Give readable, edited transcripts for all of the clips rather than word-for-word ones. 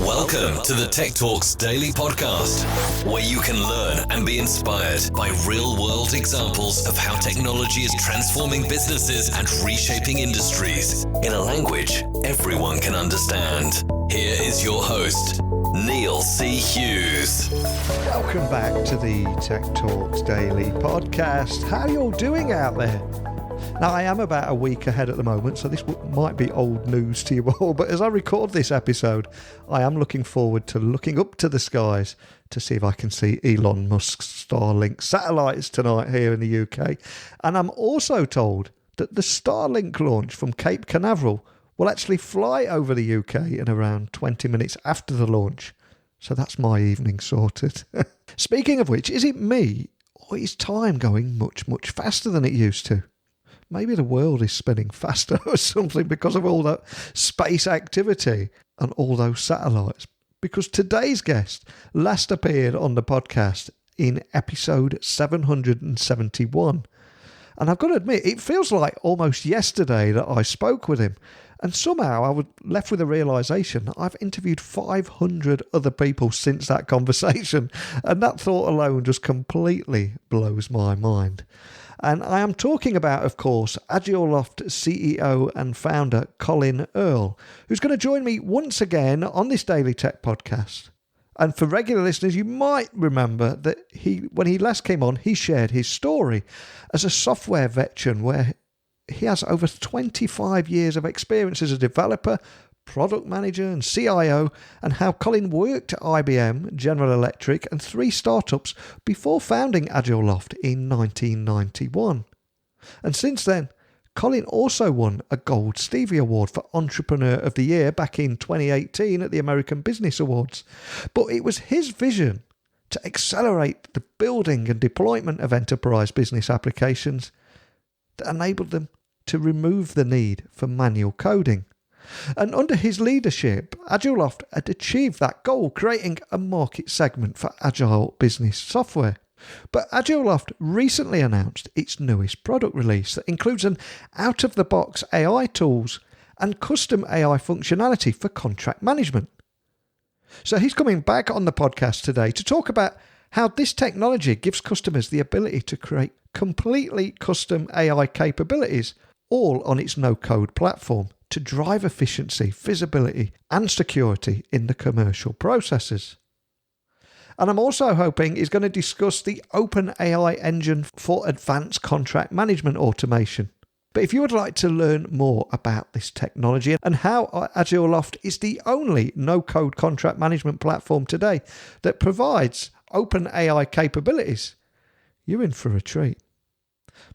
Welcome to the Tech Talks Daily Podcast, where you can learn and be inspired by real-world examples of how technology is transforming businesses and reshaping industries in a language everyone can understand. Here is your host, Neil C. Hughes. Welcome back to the Tech Talks Daily Podcast. How are you all doing out there? Now, I am about a week ahead at the moment, so this might be old news to you all, but as I record this episode, I am looking forward to looking up to the skies to see if I can see Elon Musk's Starlink satellites tonight here in the UK. And I'm also told that the Starlink launch from Cape Canaveral will actually fly over the UK in around 20 minutes after the launch. So that's my evening sorted. Speaking of which, is it me, or is time going much, much faster than it used to? Maybe the world is spinning faster or something because of all that space activity and all those satellites. Because today's guest last appeared on the podcast in episode 771. And I've got to admit, it feels like almost yesterday that I spoke with him. And somehow I was left with a realisation that I've interviewed 500 other people since that conversation. And that thought alone just completely blows my mind. And I am talking about, of course, Agiloft CEO and founder Colin Earl, who's going to join me once again on this Daily Tech podcast. And for regular listeners, you might remember that when he last came on, he shared his story as a software veteran where he has over 25 years of experience as a developer, product manager and CIO, and how Colin worked at IBM, General Electric and 3 startups before founding Agiloft in 1991. And since then, Colin also won a Gold Stevie Award for Entrepreneur of the Year back in 2018 at the American Business Awards. But it was his vision to accelerate the building and deployment of enterprise business applications that enabled them to remove the need for manual coding. And under his leadership, Agiloft had achieved that goal, creating a market segment for agile business software. But Agiloft recently announced its newest product release that includes an out-of-the-box AI tools and custom AI functionality for contract management. So he's coming back on the podcast today to talk about how this technology gives customers the ability to create completely custom AI capabilities, all on its no-code platform, to drive efficiency, visibility and security in the commercial processes. And I'm also hoping he's going to discuss the open AI engine for advanced contract management automation. But if you would like to learn more about this technology and how Agiloft is the only no-code contract management platform today that provides open AI capabilities, you're in for a treat.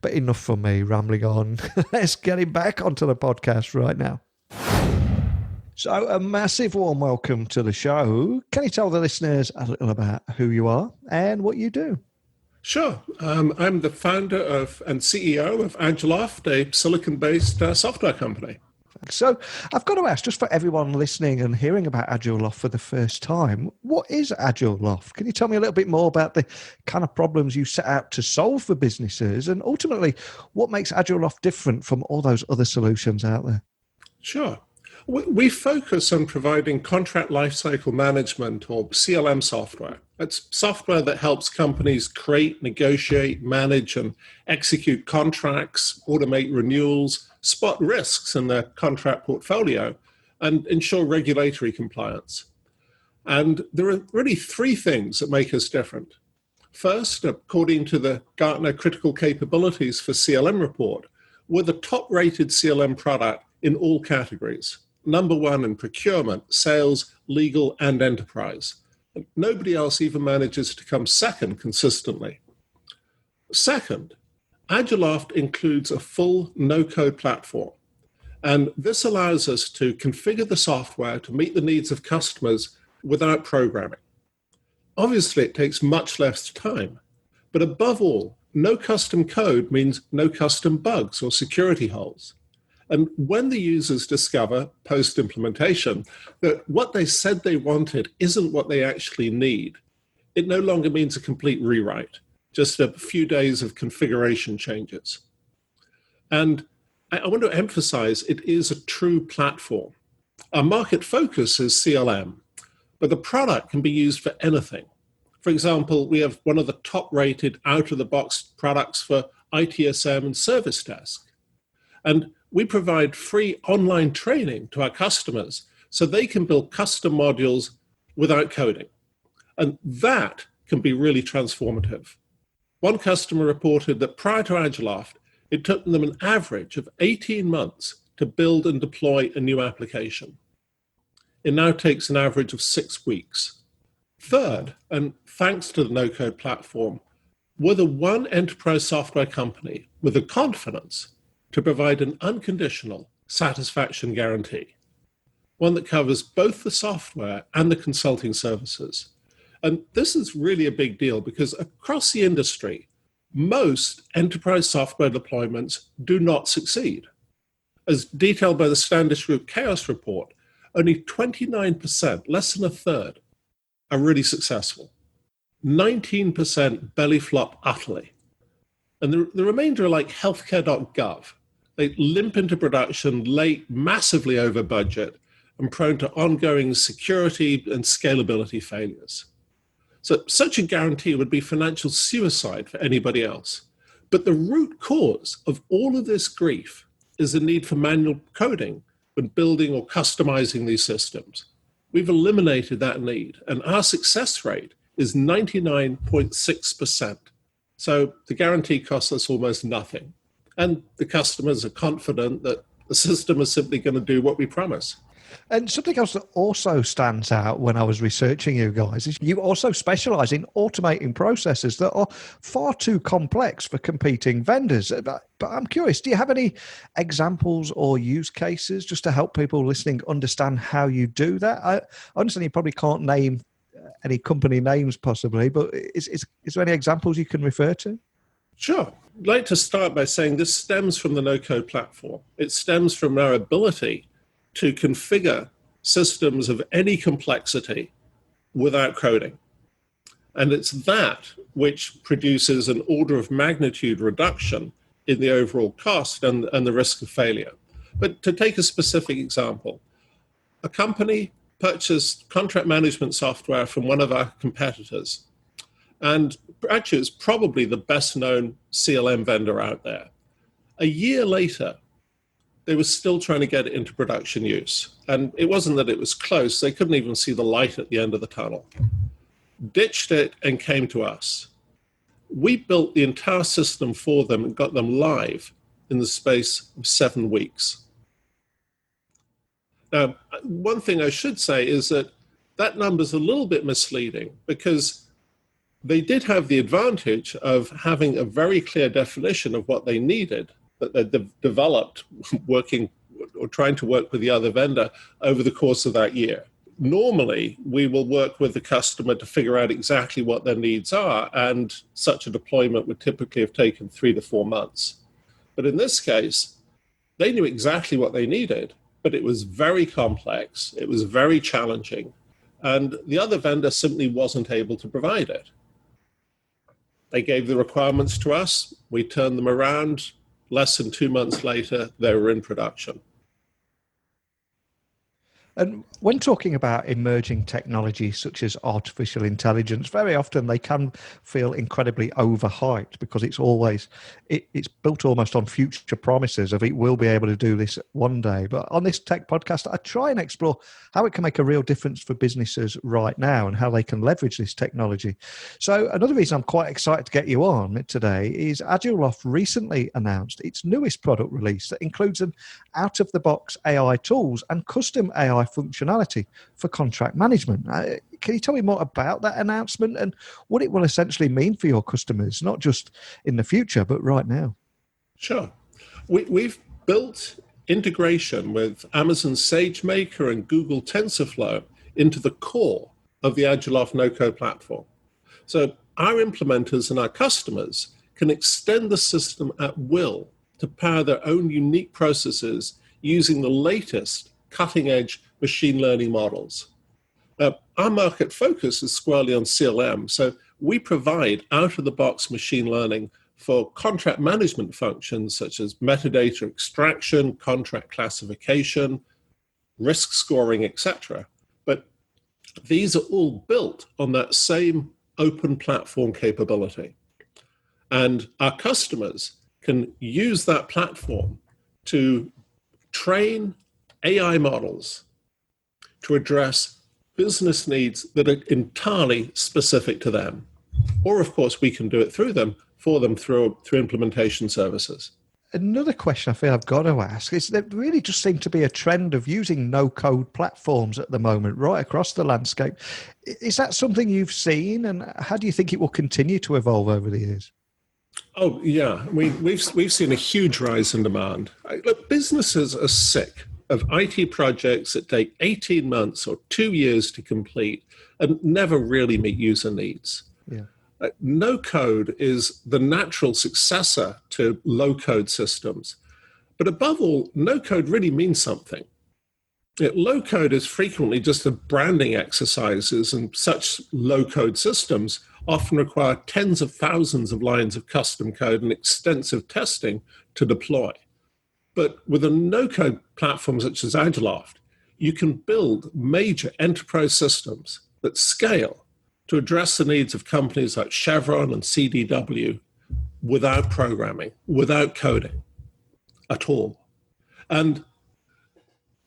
But enough for me rambling on. Let's get him back onto the podcast right now. So a massive warm welcome to the show. Can you tell the listeners a little about who you are and what you do? Sure. I'm the founder and CEO of Agiloft, a Silicon-based software company. So I've got to ask, just for everyone listening and hearing about Agiloft for the first time, what is Agiloft? Can you tell me a little bit more about the kind of problems you set out to solve for businesses and ultimately what makes Agiloft different from all those other solutions out there? Sure. We focus on providing contract lifecycle management, or CLM software. It's software that helps companies create, negotiate, manage, and execute contracts, automate renewals, spot risks in their contract portfolio, and ensure regulatory compliance. And there are really 3 things that make us different. First, according to the Gartner Critical Capabilities for CLM report, we're the top-rated CLM product in all categories. Number 1 in procurement, sales, legal, and enterprise. And nobody else even manages to come second consistently. Second, Agiloft includes a full no-code platform. And this allows us to configure the software to meet the needs of customers without programming. Obviously, it takes much less time. But above all, no custom code means no custom bugs or security holes. And when the users discover post-implementation that what they said they wanted isn't what they actually need, it no longer means a complete rewrite, just a few days of configuration changes. And I want to emphasize it is a true platform. Our market focus is CLM, but the product can be used for anything. For example, we have one of the top-rated out-of-the-box products for ITSM and service desk. And we provide free online training to our customers so they can build custom modules without coding. And that can be really transformative. One customer reported that prior to Agiloft, it took them an average of 18 months to build and deploy a new application. It now takes an average of 6 weeks. Third, and thanks to the no-code platform, we're the one enterprise software company with the confidence to provide an unconditional satisfaction guarantee, one that covers both the software and the consulting services. And this is really a big deal because across the industry, most enterprise software deployments do not succeed. As detailed by the Standish Group Chaos Report, only 29%, less than a third, are really successful. 19% belly flop utterly. And the remainder are like healthcare.gov. They limp into production late, massively over budget, and prone to ongoing security and scalability failures. So such a guarantee would be financial suicide for anybody else. But the root cause of all of this grief is the need for manual coding when building or customizing these systems. We've eliminated that need, and our success rate is 99.6%. So the guarantee costs us almost nothing. And the customers are confident that the system is simply going to do what we promise. And something else that also stands out when I was researching you guys is you also specialize in automating processes that are far too complex for competing vendors. But I'm curious, do you have any examples or use cases just to help people listening understand how you do that? I understand you probably can't name any company names possibly, but is there any examples you can refer to? Sure. I'd like to start by saying this stems from the no-code platform. It stems from our ability to configure systems of any complexity without coding. And it's that which produces an order of magnitude reduction in the overall cost and the risk of failure. But to take a specific example, a company purchased contract management software from one of our competitors. And actually, it's probably the best known CLM vendor out there. A year later, they were still trying to get it into production use. And it wasn't that it was close, they couldn't even see the light at the end of the tunnel. Ditched it and came to us. We built the entire system for them and got them live in the space of 7 weeks. Now, one thing I should say is that number's a little bit misleading because they did have the advantage of having a very clear definition of what they needed that they developed working or trying to work with the other vendor over the course of that year. Normally, we will work with the customer to figure out exactly what their needs are, and such a deployment would typically have taken 3 to 4 months. But in this case, they knew exactly what they needed, but it was very complex, it was very challenging, and the other vendor simply wasn't able to provide it. They gave the requirements to us, we turned them around. Less than 2 months later, they were in production. And when talking about emerging technologies such as artificial intelligence, very often they can feel incredibly overhyped because it's built almost on future promises of it will be able to do this one day. But on this tech podcast, I try and explore how it can make a real difference for businesses right now and how they can leverage this technology. So another reason I'm quite excited to get you on today is Agiloft recently announced its newest product release that includes an out-of-the-box AI tools and custom AI functionality for contract management. Can you tell me more about that announcement and what it will essentially mean for your customers, not just in the future, but right now? Sure. We've built integration with Amazon SageMaker and Google TensorFlow into the core of the Agiloft no-code platform. So our implementers and our customers can extend the system at will to power their own unique processes using the latest cutting-edge machine learning models. Our market focus is squarely on CLM, so we provide out-of-the-box machine learning for contract management functions such as metadata extraction, contract classification, risk scoring, etc. But These are all built on that same open platform capability. And our customers can use that platform to train AI models to address business needs that are entirely specific to them. Or, of course, we can do it for them through implementation services. Another question I feel I've got to ask is there really just seems to be a trend of using no-code platforms at the moment right across the landscape. Is that something you've seen, and how do you think it will continue to evolve over the years? Oh, yeah. I mean, we've seen a huge rise in demand. Look, businesses are sick of IT projects that take 18 months or 2 years to complete and never really meet user needs. Yeah. No code is the natural successor to low code systems. But above all, no code really means something. Low code is frequently just a branding exercises, and such low code systems often require tens of thousands of lines of custom code and extensive testing to deploy. But with a no-code platform such as Agiloft, you can build major enterprise systems that scale to address the needs of companies like Chevron and CDW without programming, without coding at all. And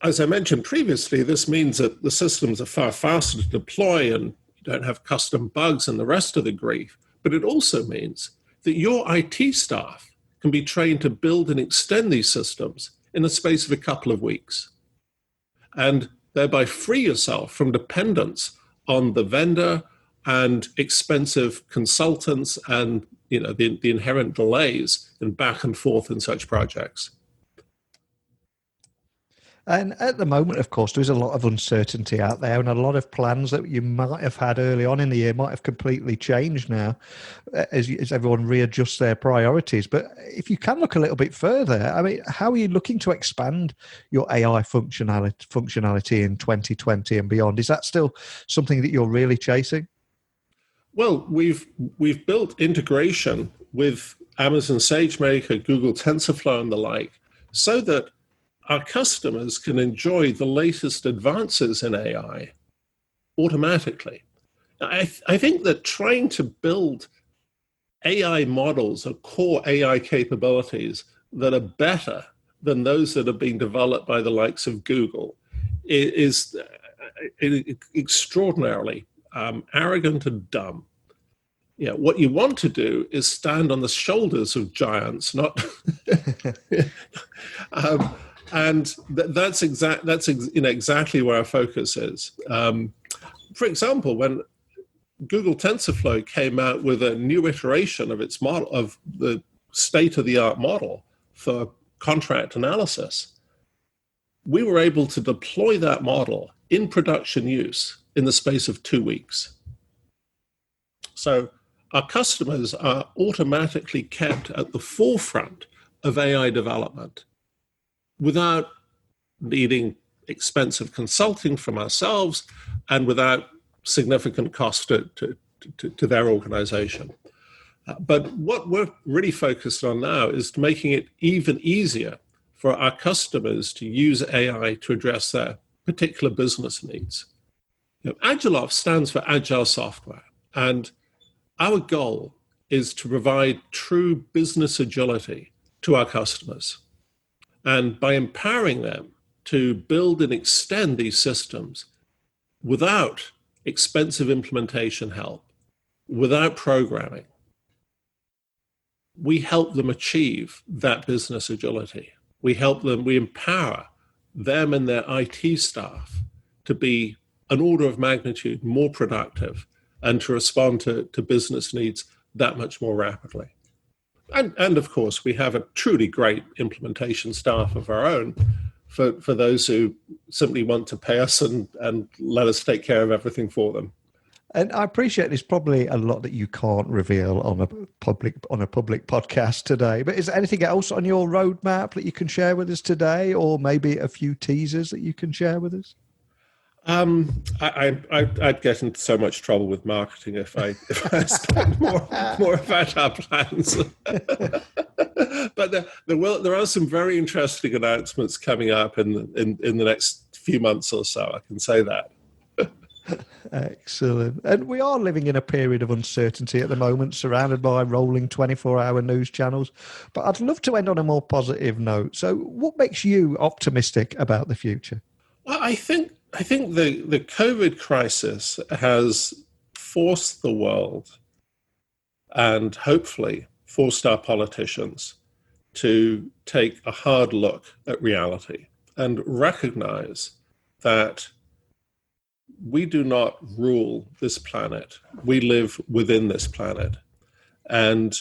as I mentioned previously, this means that the systems are far faster to deploy and you don't have custom bugs and the rest of the grief. But it also means that your IT staff can be trained to build and extend these systems in the space of a couple of weeks, and thereby free yourself from dependence on the vendor and expensive consultants and the inherent delays and back and forth in such projects. And at the moment, of course, there's a lot of uncertainty out there, and a lot of plans that you might have had early on in the year might have completely changed now as everyone readjusts their priorities. But if you can look a little bit further, I mean, how are you looking to expand your AI functionality in 2020 and beyond? Is that still something that you're really chasing? Well, we've built integration with Amazon SageMaker, Google TensorFlow, and the like, so that our customers can enjoy the latest advances in AI automatically. I think that trying to build AI models or core AI capabilities that are better than those that are being developed by the likes of Google is extraordinarily arrogant and dumb. What you want to do is stand on the shoulders of giants, not and that's exactly where our focus is. For example, when Google TensorFlow came out with a new iteration of its model, of the state-of-the-art model for contract analysis, we were able to deploy that model in production use in the space of 2 weeks. So our customers are automatically kept at the forefront of AI development without needing expensive consulting from ourselves and without significant cost to their organization. But what we're really focused on now is making it even easier for our customers to use AI to address their particular business needs. Agiloft stands for Agile Software, and our goal is to provide true business agility to our customers. And by empowering them to build and extend these systems without expensive implementation help, without programming, we help them achieve that business agility. We empower them and their IT staff to be an order of magnitude more productive and to respond to business needs that much more rapidly. And of course, we have a truly great implementation staff of our own for those who simply want to pay us and let us take care of everything for them. And I appreciate there's probably a lot that you can't reveal on a public podcast today. But is there anything else on your roadmap that you can share with us today, or maybe a few teasers that you can share with us? I'd get into so much trouble with marketing if I spoke more about our plans. But there are some very interesting announcements coming up in the next few months or so. I can say that. Excellent. And we are living in a period of uncertainty at the moment, surrounded by rolling 24-hour news channels. But I'd love to end on a more positive note. So what makes you optimistic about the future? Well, I think the COVID crisis has forced the world and hopefully forced our politicians to take a hard look at reality and recognize that we do not rule this planet. We live within this planet. And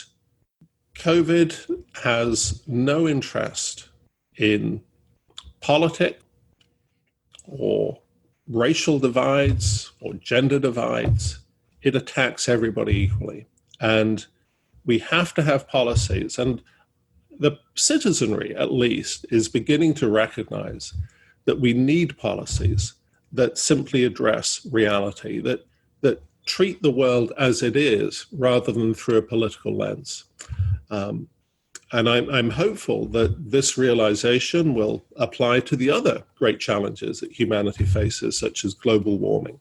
COVID has no interest in politics or racial divides or gender divides. It attacks everybody equally. And we have to have policies. And the citizenry, at least, is beginning to recognize that we need policies that simply address reality, that treat the world as it is rather than through a political lens. And I'm hopeful that this realization will apply to the other great challenges that humanity faces, such as global warming.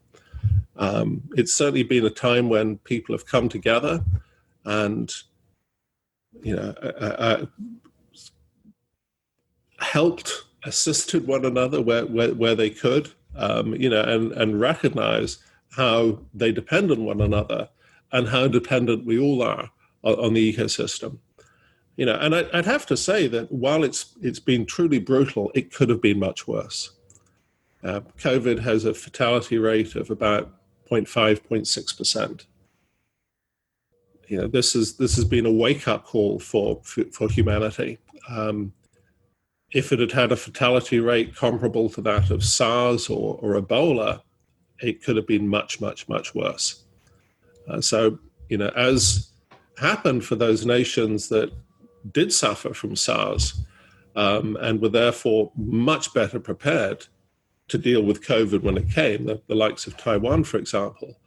It's certainly been a time when people have come together and helped, assisted one another where they could. And recognize how they depend on one another and how dependent we all are on the ecosystem. And I'd have to say that while it's been truly brutal, it could have been much worse. COVID has a fatality rate of about 0.5, 0.6%. This has been a wake-up call for humanity. If it had had a fatality rate comparable to that of SARS or Ebola, it could have been much, much, much worse. So, as happened for those nations that did suffer from SARS and were therefore much better prepared to deal with COVID when it came, the likes of Taiwan, for example,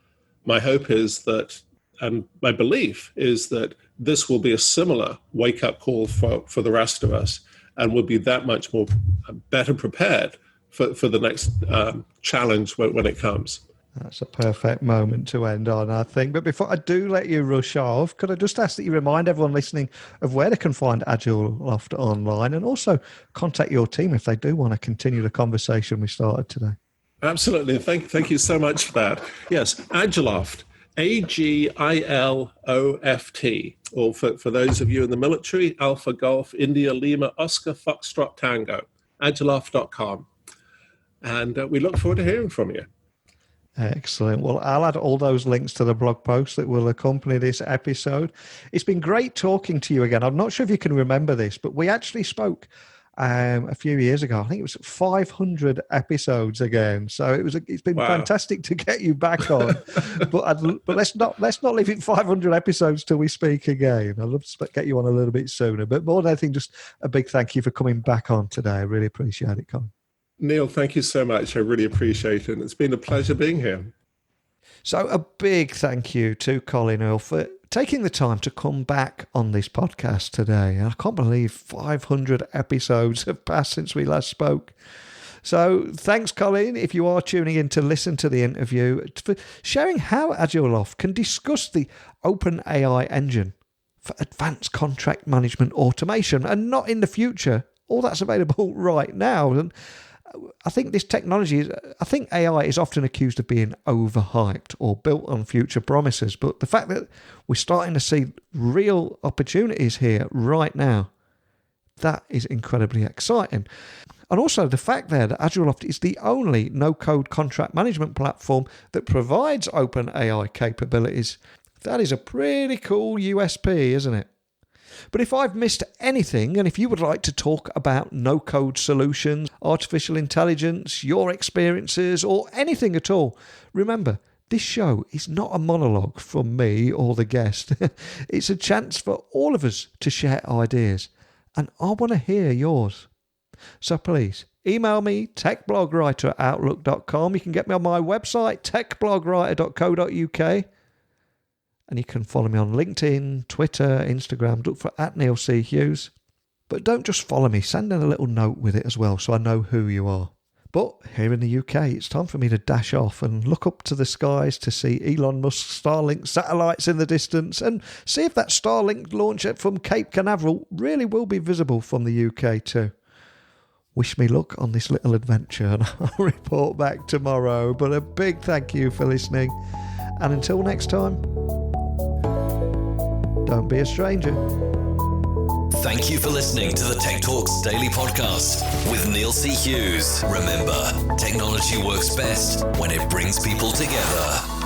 my hope is that, and my belief is that this will be a similar wake-up call for the rest of us, and will be that much more better prepared for the next challenge when it comes. That's a perfect moment to end on, I think. But before I do let you rush off, could I just ask that you remind everyone listening of where they can find Agiloft online, and also contact your team if they do want to continue the conversation we started today? Absolutely. Thank you so much for that. Yes, Agiloft, Agiloft, or for those of you in the military, Alpha Golf, India, Lima, Oscar, Foxtrot, Tango, agiloft.com. And we look forward to hearing from you. Excellent. Well, I'll add all those links to the blog post that will accompany this episode. It's been great talking to you again. I'm not sure if you can remember this, but we actually spoke a few years ago. I think it was 500 episodes again. So it's been fantastic to get you back on. but let's not leave it 500 episodes till we speak again. I'd love to get you on a little bit sooner. But more than anything, just a big thank you for coming back on today. I really appreciate it, Colin. Neil, thank you so much. I really appreciate it. It's been a pleasure being here. So a big thank you to Colin Earl for taking the time to come back on this podcast today. And I can't believe 500 episodes have passed since we last spoke. So thanks, Colin, if you are tuning in to listen to the interview, for sharing how Agiloft can discuss the open AI engine for advanced contract management automation, and not in the future. All that's available right now. And I think this technology, I think AI is often accused of being overhyped or built on future promises. But the fact that we're starting to see real opportunities here right now, that is incredibly exciting. And also the fact there that Agiloft is the only no-code contract management platform that provides open AI capabilities. That is a pretty cool USP, isn't it? But if I've missed anything, and if you would like to talk about no-code solutions, artificial intelligence, your experiences, or anything at all, remember, this show is not a monologue from me or the guest. It's a chance for all of us to share ideas, and I want to hear yours. So please, email me, techblogwriter@outlook.com. You can get me on my website, techblogwriter.co.uk. And you can follow me on LinkedIn, Twitter, Instagram. Look for @NeilC Hughes. But don't just follow me. Send in a little note with it as well so I know who you are. But here in the UK, it's time for me to dash off and look up to the skies to see Elon Musk's Starlink satellites in the distance and see if that Starlink launcher from Cape Canaveral really will be visible from the UK too. Wish me luck on this little adventure, and I'll report back tomorrow. But a big thank you for listening, and until next time, don't be a stranger. Thank you for listening to the Tech Talks Daily Podcast with Neil C. Hughes. Remember, technology works best when it brings people together.